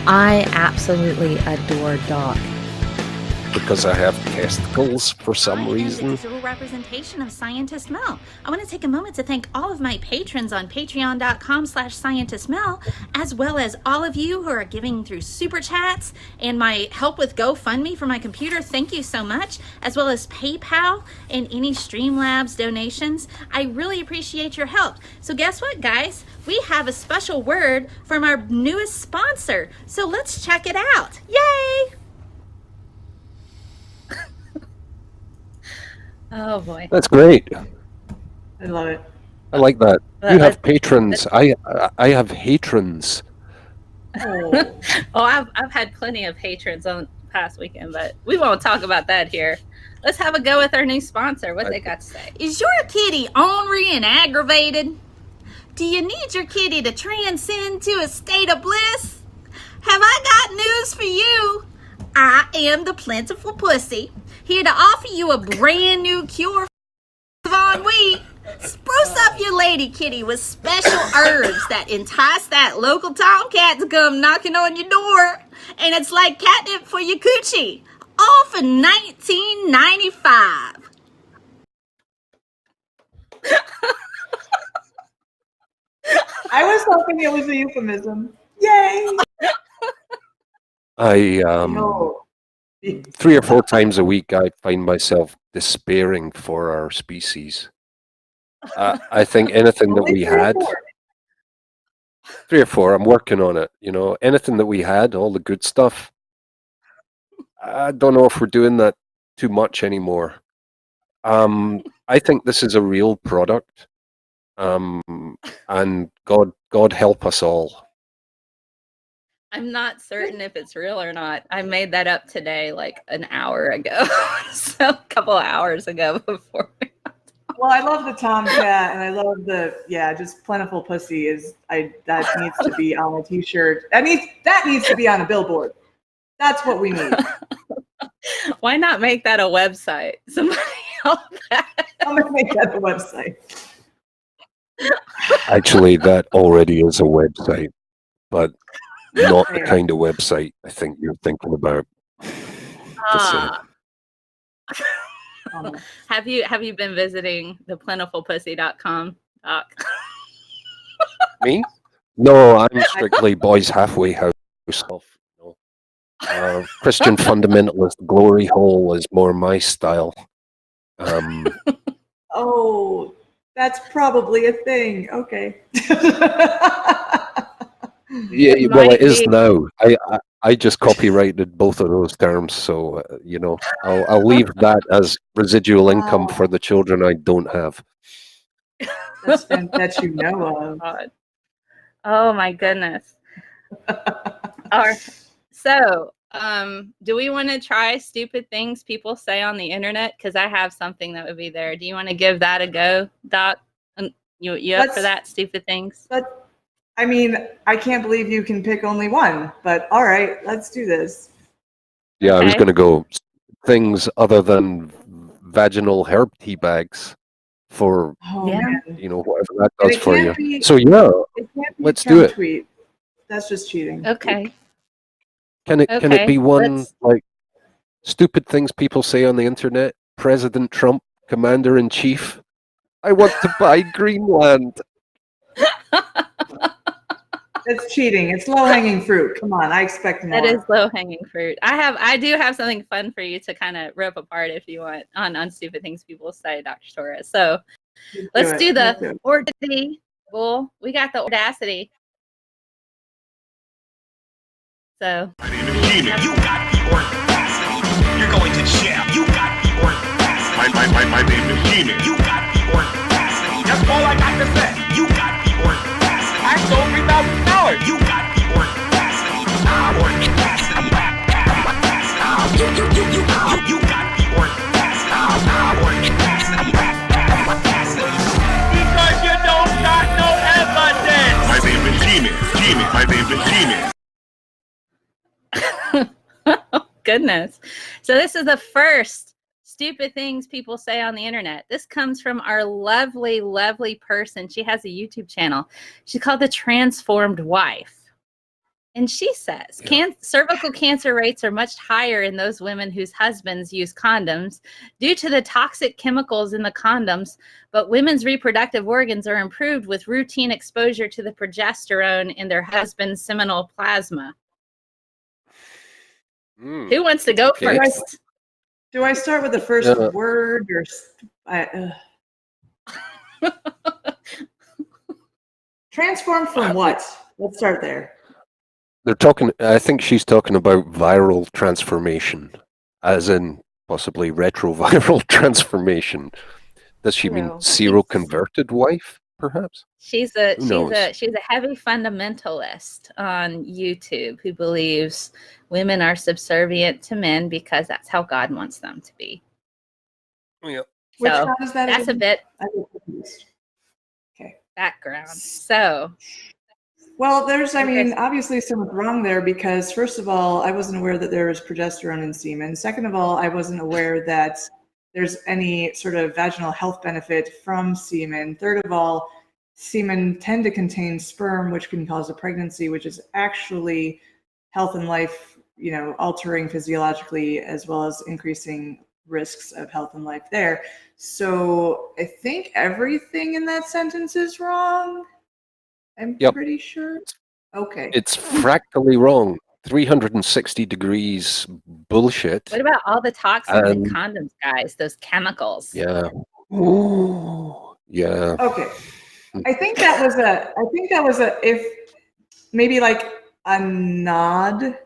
I absolutely adore Doc. Because I have testicles for some reason. I am the digital representation of ScientistMel. I want to take a moment to thank all of my patrons on patreon.com/ScientistMel, as well as all of you who are giving through Super Chats and my help with GoFundMe for my computer. Thank you so much, as well as PayPal and any Streamlabs donations. I really appreciate your help. So guess what, guys? We have a special word from our newest sponsor. So let's check it out. Yay! Oh boy. That's great. I love it. I like that. You have patrons. I have hatrons. Oh, I've had plenty of patrons on past weekend, but we won't talk about that here. Let's have a go with our new sponsor. What they got to say? Is your kitty ornery and aggravated? Do you need your kitty to transcend to a state of bliss? Have I got news for you? I am the plentiful pussy, here to offer you a brand new cure for ennui. Spruce up your lady kitty with special herbs that entice that local tomcat to come knocking on your door. And it's like catnip for your coochie. All for $19.95. I was hoping it was a euphemism. Yay! I No. 3 or 4 times a week I find myself despairing for our species. I think anything that Only we 3 or had, 4. 3 or 4, I'm working on it. You know, anything that we had, all the good stuff. I don't know if we're doing that too much anymore. I think this is a real product, and God help us all. I'm not certain if it's real or not. I made that up today, like an hour ago. So a couple of hours ago before. Well, I love the tomcat, and I love the just plentiful pussy that needs to be on a t-shirt. That needs to be on a billboard. That's what we need. Why not make that a website? Somebody help that. I'm gonna make that the website. Actually, that already is a website, but not the kind of website I think you're thinking about. Have you been visiting the plentifulpussy.com, Doc? Me? No, I'm strictly boys halfway house stuff. You know. Christian fundamentalist glory hole is more my style. Oh, that's probably a thing. Okay. Yeah, well, it is now. I just copyrighted both of those terms, so you know, I'll leave that as residual income for the children I don't have. That you know of. God. Oh my goodness. All right. So, do we want to try stupid things people say on the internet? Because I have something that would be there. Do you want to give that a go, Doc? You up for that? Stupid things? But I mean, I can't believe you can pick only one. But all right, let's do this. Yeah, okay. I was going to go things other than vaginal herb tea bags for you know, whatever that does for you. So yeah, let's do it. Tweet. That's just cheating. Okay. Can it be one like stupid things people say on the internet? President Trump, Commander in Chief. I want to buy Greenland. It's cheating. It's low-hanging fruit. Come on, I expect more. That is low-hanging fruit. I do have something fun for you to kind of rip apart if you want on stupid things people say, Dr. Torres. So let's do the audacity. Well, we got the audacity. So my name is Gina. You got the audacity. You're going to jail. You got the audacity. My name is Gina. You got the audacity. That's all I got to say. You got the audacity. I sold $3,000. You got the audacity. Audacity. You got the audacity. Because you don't got no evidence. My name is Gina. My name is Gina. Oh, goodness. So this is the first stupid things people say on the internet. This comes from our lovely, lovely person. She has a YouTube channel. She's called The Transformed Wife. And she says, Yeah. cervical cancer rates are much higher in those women whose husbands use condoms due to the toxic chemicals in the condoms, but women's reproductive organs are improved with routine exposure to the progesterone in their husband's seminal plasma. Who wants to go Okay. first? Do I start with the first word or transform from what? Let's start there. They're talking. I think she's talking about viral transformation, as in possibly retroviral transformation. Does she mean True. seroconverted wife, perhaps? She's Who knows? a heavy fundamentalist on YouTube who believes women are subservient to men because that's how God wants them to be. Yeah. Which So one is that that's again? a bit I get confused. Okay. background. So Well, there's, I mean, obviously something wrong there because, first of all, I wasn't aware that there was progesterone in semen. Second of all, I wasn't aware that there's any sort of vaginal health benefit from semen. Third of all, semen tend to contain sperm, which can cause a pregnancy, which is actually health and life, altering physiologically, as well as increasing risks of health and life there. So I think everything in that sentence is wrong. I'm pretty sure. Okay. It's fractally wrong. 360 degrees bullshit. what about all the toxins in condoms, guys? Those chemicals. Yeah. Ooh, yeah. Okay. I think that was a if maybe like a nod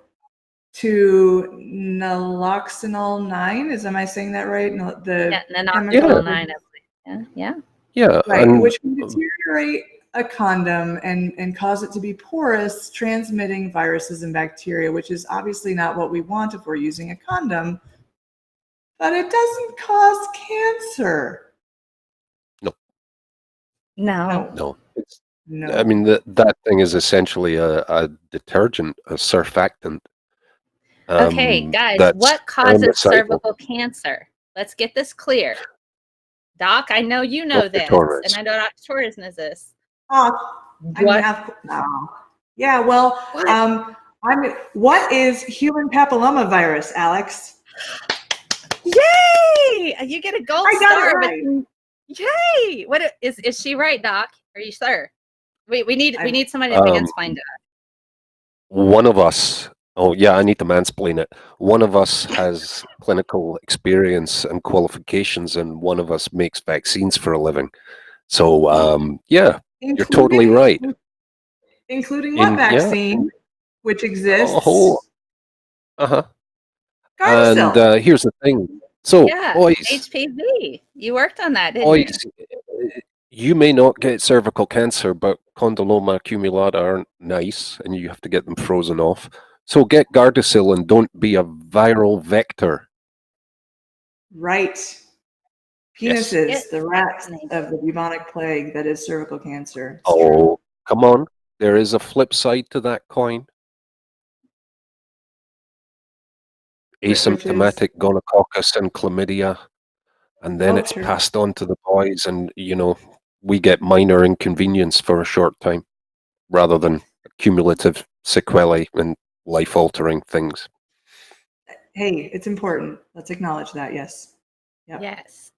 to naloxonol 9. Am I saying that right? No, the naloxonol 9. Yeah. Yeah. Right, And, which can deteriorate a condom and cause it to be porous, transmitting viruses and bacteria, which is obviously not what we want if we're using a condom. But it doesn't cause cancer. No. No. I mean, that thing is essentially a detergent, a surfactant. Okay, guys, that's what causes homicidal. cervical cancer? Let's get this clear. Doc, I know you know Dr. this, Torres. and I know Dr. Torres knows this. Yeah, well, what is human papillomavirus, Alex? Yay! You get a gold I got star. it right. Yay! What is she right, Doc? Are you sure? We need somebody to mansplain to us. One of us. Oh yeah, I need to mansplain it. One of us has clinical experience and qualifications, and one of us makes vaccines for a living. So yeah, you're totally right. Including what vaccine? Yeah. Which exists? And Gardasil. here's the thing. So, boys, HPV. You worked on that, didn't you? You may not get cervical cancer, but condyloma accumulata aren't nice, and you have to get them frozen off. So get Gardasil and don't be a viral vector. Right. Penises, Yes. the rat of the bubonic plague that is cervical cancer. Oh, come on. There is a flip side to that coin. Asymptomatic gonococcus and chlamydia, and then it's passed on to the boys, and we get minor inconvenience for a short time rather than cumulative sequelae and life-altering things. Hey, it's important. Let's acknowledge that. Yes. Yep. Yes.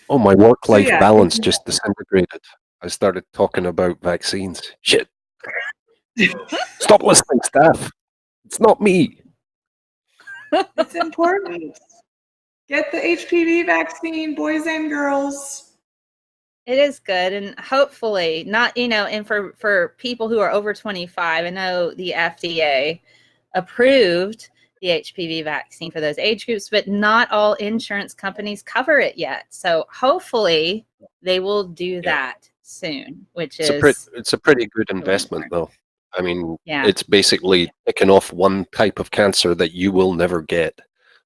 Oh, my work-life balance just disintegrated. I started talking about vaccines. Shit. Stop listening, staff. It's not me. It's important. Get the HPV vaccine, boys and girls. It is good, and hopefully not, and for people who are over 25, I know the FDA approved the HPV vaccine for those age groups, but not all insurance companies cover it yet. So hopefully they will do that soon, which it's a pretty good investment, though. I mean, it's basically picking off one type of cancer that you will never get,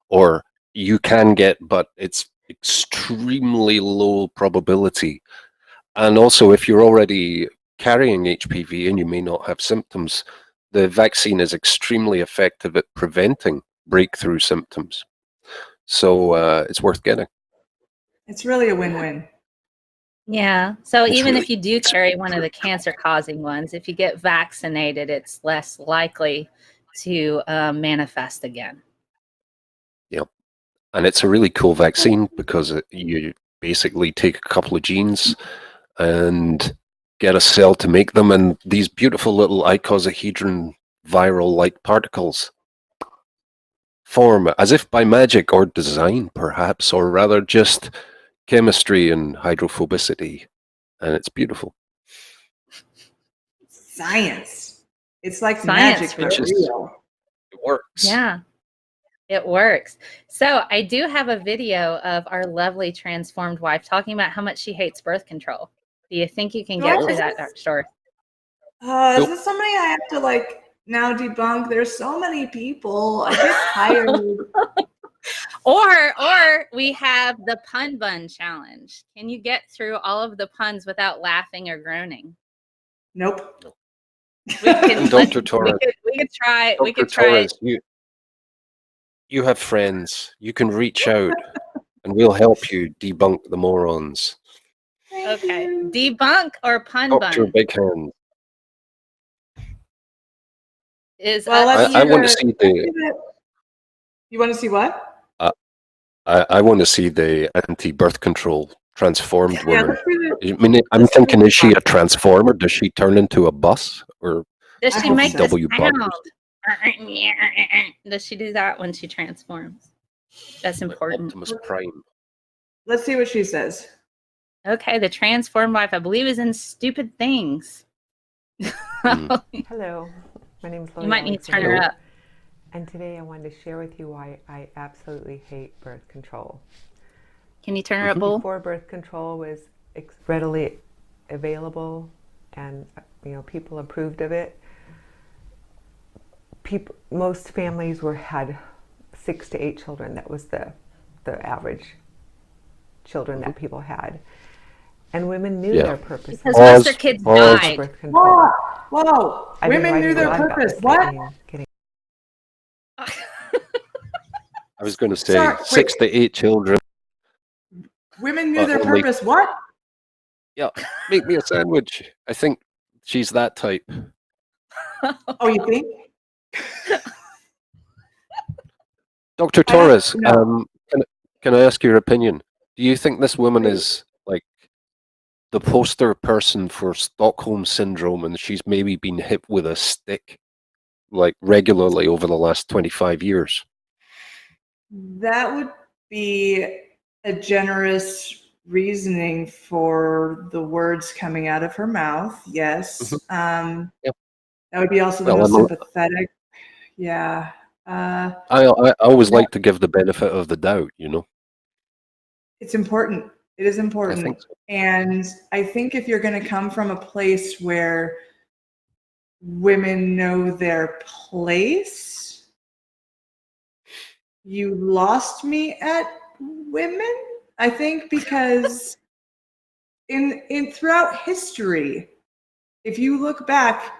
or you can get, but it's extremely low probability. And also, if you're already carrying HPV and you may not have symptoms, the vaccine is extremely effective at preventing breakthrough symptoms. So it's worth getting. It's really a win-win. Yeah. So It's even really if you do carry one of the cancer-causing ones, if you get vaccinated, it's less likely to manifest again. Yep. And it's a really cool vaccine because you basically take a couple of genes and get a cell to make them, and these beautiful little icosahedron viral-like particles form as if by magic or design, perhaps, or rather just chemistry and hydrophobicity. And it's beautiful. Science. It's like Science, magic, but It's just, real. it works. Yeah, it works. So I do have a video of our lovely transformed wife talking about how much she hates birth control. Do you think you can get What? to that, Dr. Storr? Is Nope. this somebody I have to like now debunk? There's so many people. I get tired. Or we have the pun bun challenge. Can you get through all of the puns without laughing or groaning? Nope. We can, Dr. Torres, we could try. We Dr. could try. Torres, you have friends. You can reach out, and we'll help you debunk the morons. Okay, debunk or pun Dr. bun Big Hand. is Well, up let's to I you. want to see the. You want to see what? I want to see the anti-birth control transformed Yeah, woman. let's do the, I mean, I'm let's do thinking, the is she a pun. transformer? Does she turn into a bus or Does I she hope make so. the W sound? buggers? Does she do that when she transforms? That's important. Optimus Prime. Let's see what she says. Okay, the transformed wife, I believe, is in Stupid Things. Hello, my name is Leah You might need to turn her Hello. up. and today I wanted to share with you why I absolutely hate birth control. Can you turn her up, Bull? Before birth control was readily available and people approved of it, most families had 6 to 8 children. That was the average children that people had. And women knew their purpose. Because most of their kids died. Birth control. Whoa! I've been Women knew writing a their lot about purpose. this What? lately and getting I was going to say Sorry, 6 to 8 children. Women knew their Only- purpose. What? Yeah, make me a sandwich. I think she's that type. Oh, you think? Dr. I don't Torres, know. can I ask your opinion? Do you think this woman is like the poster person for Stockholm Syndrome, and she's maybe been hit with a stick like regularly over the last 25 years? That would be a generous reasoning for the words coming out of her mouth. Yes. Yep. That would be also the most sympathetic. Yeah. I always like to give the benefit of the doubt, It's important. It is I important. think so. And I think if you're going to come from a place where women know their place, you lost me at women. I think because in throughout history, if you look back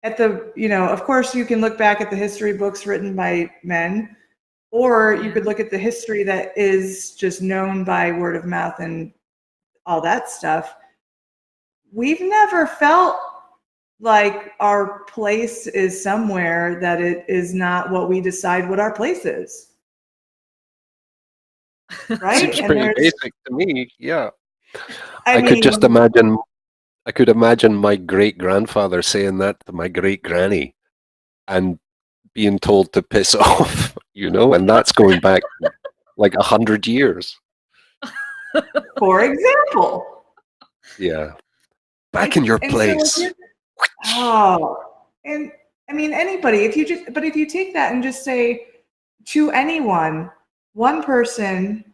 at of course you can look back at the history books written by men, or you could look at the history that is just known by word of mouth and all that stuff. We've never felt like our place is somewhere that it is not what we decide what our place is. Right? Seems pretty basic to me. Yeah, I could just mean, imagine. I could imagine my great grandfather saying that to my great granny, and being told to piss off. And that's going back like 100 years. for example. Yeah, back in your And place. And I mean, anybody, if you take that and just say to anyone, one person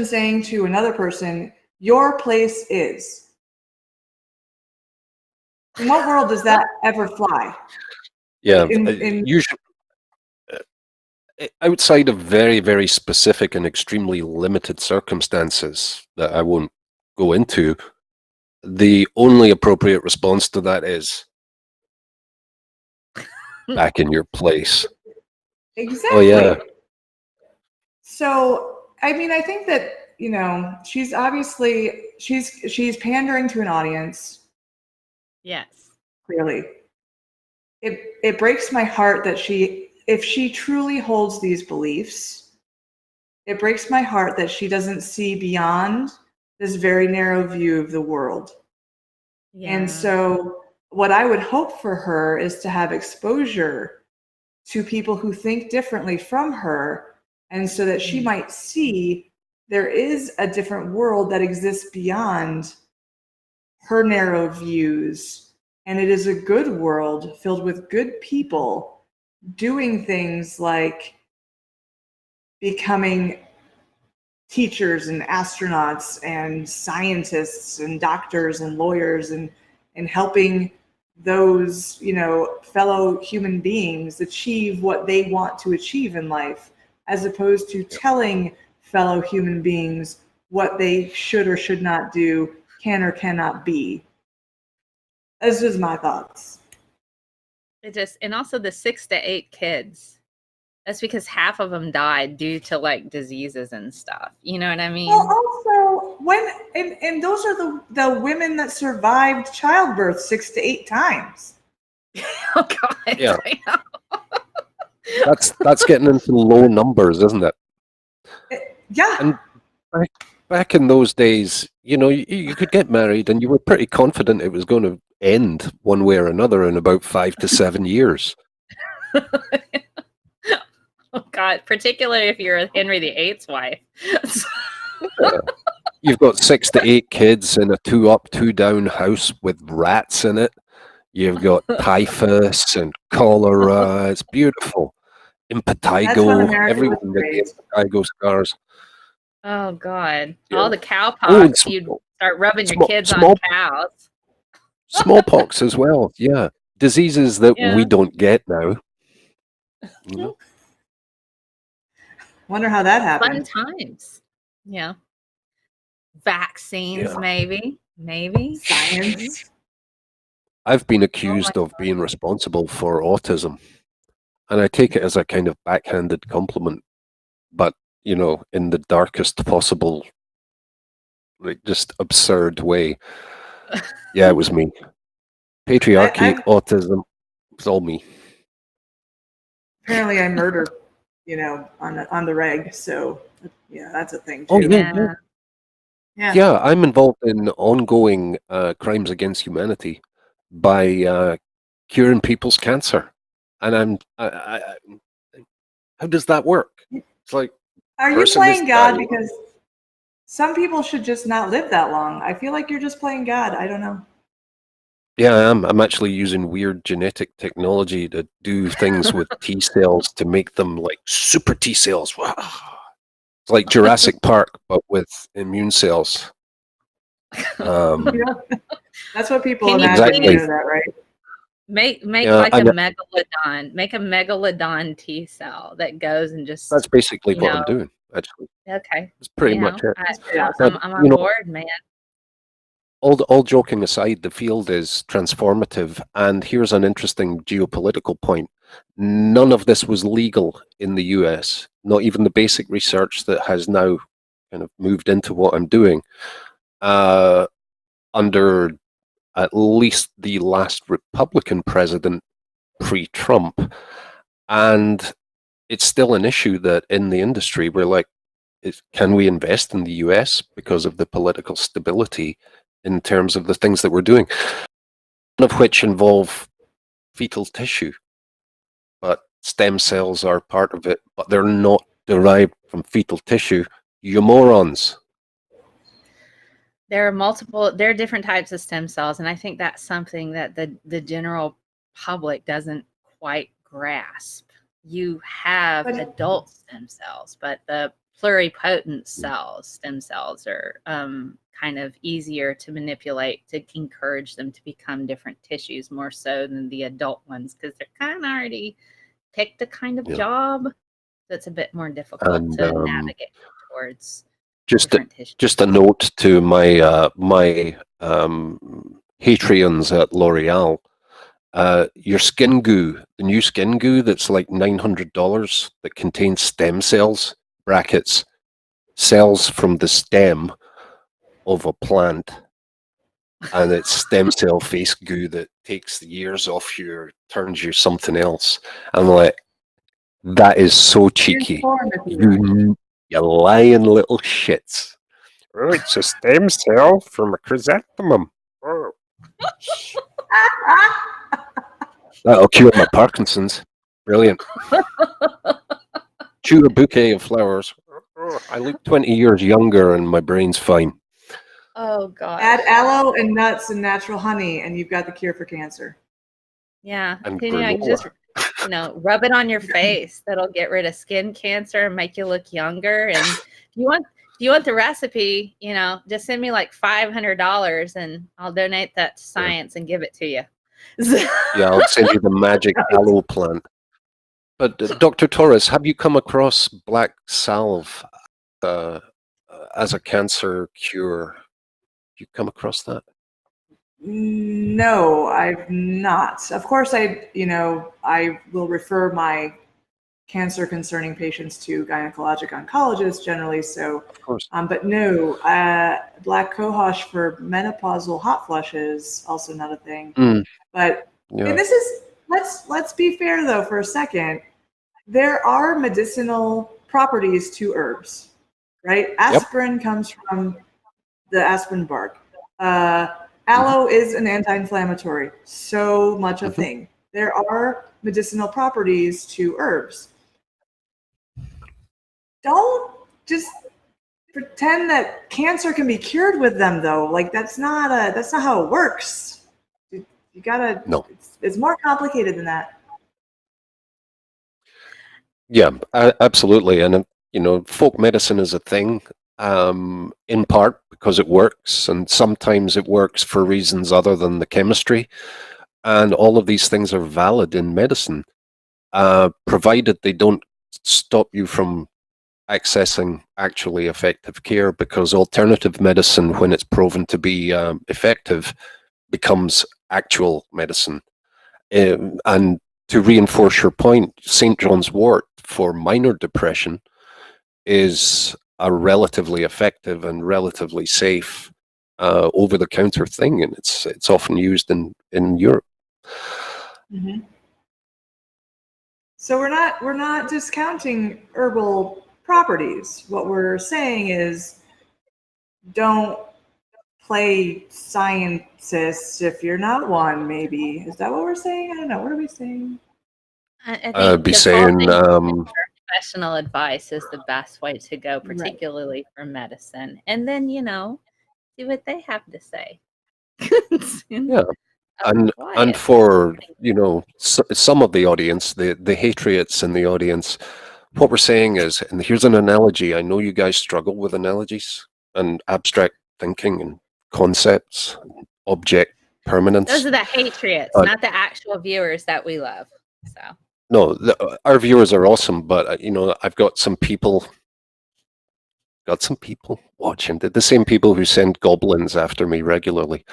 saying to another person, your place is. In what world does that ever fly? Yeah, usually outside of very, very specific and extremely limited circumstances that I won't go into, the only appropriate response to that is back in your place. Exactly. Oh, yeah. So, I mean, I think that, she's obviously she's pandering to an audience. Yes. Clearly, it breaks my heart that if she truly holds these beliefs, it breaks my heart that she doesn't see beyond this very narrow view of the world. Yeah. And so what I would hope for her is to have exposure to people who think differently from her, and so that she might see there is a different world that exists beyond her narrow views, and it is a good world filled with good people doing things like becoming teachers and astronauts and scientists and doctors and lawyers and helping those, fellow human beings achieve what they want to achieve in life, as opposed to telling fellow human beings what they should or should not do, can or cannot be. That's just my thoughts. And also the 6 to 8 kids. That's because half of them died due to like diseases and stuff. You know what I mean? Well, also and those are the women that survived childbirth 6 to 8 times. Oh God. Yeah. That's getting into low numbers, isn't it? Yeah. And back in those days, you could get married and you were pretty confident it was going to end one way or another in about 5 to 7 years. Oh God, particularly if you're Henry VIII's wife. You've got 6 to 8 kids in a 2 up, 2 down house with rats in it. You've got typhus and cholera. It's beautiful. Impetigo. Everyone gets impetigo scars. Oh God. Yeah. All the cowpox, Oh, you'd start rubbing your kids on cows. Smallpox as well, yeah. Diseases that we don't get now. Wonder how that happened. Fun times. Yeah. Vaccines, maybe. Science. I've been accused of being responsible for autism, and I take it as a kind of backhanded compliment, but in the darkest possible, just absurd way. Yeah, it was me. Patriarchy, autism, it's all me. Apparently I murdered, on the reg, so yeah, that's a thing too. Oh, yeah, I'm involved in ongoing crimes against humanity by curing people's cancer, and how does that work? It's like, are you playing God? Because some people should just not live that long. I feel like you're just playing God. I don't know. Yeah, I am. I'm actually using weird genetic technology to do things with T cells to make them like super T cells. Wow. It's like Jurassic Park, but with immune cells. That's what people imagine. You know that, right? Make like a megalodon. Make a megalodon T cell that goes and just. That's basically what I'm doing, actually. Okay. It's pretty much it. I'm on board, man. All joking aside, the field is transformative, and here's an interesting geopolitical point. None of this was legal in the US, not even the basic research that has now kind of moved into what I'm doing, under at least the last Republican president pre-Trump. And it's still an issue that in the industry we're like, can we invest in the US because of the political stability in terms of the things that we're doing, none of which involve fetal tissue, but stem cells are part of it, but they're not derived from fetal tissue. You morons. There are different types of stem cells, and I think that's something that the general public doesn't quite grasp. You have adult stem cells, but the pluripotent stem cells are kind of easier to manipulate to encourage them to become different tissues more so than the adult ones, because they're kind of already picked a kind of job that's a bit more difficult to navigate towards. Just a note to my my Patreons at L'Oreal. Your skin goo, the new skin goo that's like $900 that contains stem cells, brackets, cells from the stem of a plant, and it's stem cell face goo that takes the years off you, turns you something else. I'm like, that is so cheeky. You lying little shits. Oh, it's a stem cell from a chrysanthemum. Oh. That'll cure my Parkinson's. Brilliant. Chew a bouquet of flowers. Oh, I look 20 years younger and my brain's fine. Oh god. Add aloe and nuts and natural honey, and you've got the cure for cancer. Yeah. And Can you granola. just rub it on your face? That'll get rid of skin cancer and make you look younger. And if you want the recipe, just send me like $500 and I'll donate that to science and give it to you. Yeah, I'll send you the magic aloe plant. But Dr. Torres, have you come across black salve as a cancer cure? You come across that? No, I've not. Of course, I will refer my cancer concerning patients to gynecologic oncologists generally. So, of course. But no, black cohosh for menopausal hot flushes also not a thing. But and this is let's be fair though for a second. There are medicinal properties to herbs, right? Aspirin comes from the aspen bark. Aloe is an anti-inflammatory, so much a thing. There are medicinal properties to herbs. Don't just pretend that cancer can be cured with them, though. Like that's not how it works. You gotta. No. It's more complicated than that. Yeah, absolutely. And folk medicine is a thing. In part because it works, and sometimes it works for reasons other than the chemistry. And all of these things are valid in medicine, provided they don't stop you from accessing actually effective care, because alternative medicine, when it's proven to be effective, becomes actual medicine. And to reinforce your point, St. John's wort for minor depression is a relatively effective and relatively safe over-the-counter thing, and it's often used in Europe. So we're not discounting herbal properties. What we're saying is, don't play scientist if you're not one. Maybe is that what we're saying? I don't know. What are we saying? I think I'd be saying professional advice is the best way to go, particularly for medicine. And then, see what they have to say. Yeah. And for, some of the audience, the Hatriots in the audience, what we're saying is, and here's an analogy. I know you guys struggle with analogies and abstract thinking and concepts, object permanence. Those are the Hatriots, not the actual viewers that we love. So. No, our viewers are awesome, but I've got some people watching, the same people who send goblins after me regularly.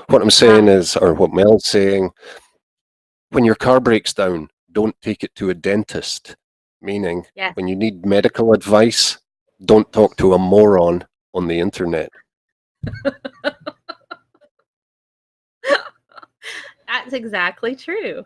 What I'm saying is, or what Mel's saying, when your car breaks down, don't take it to a dentist. Meaning, when you need medical advice, don't talk to a moron on the internet. That's exactly true.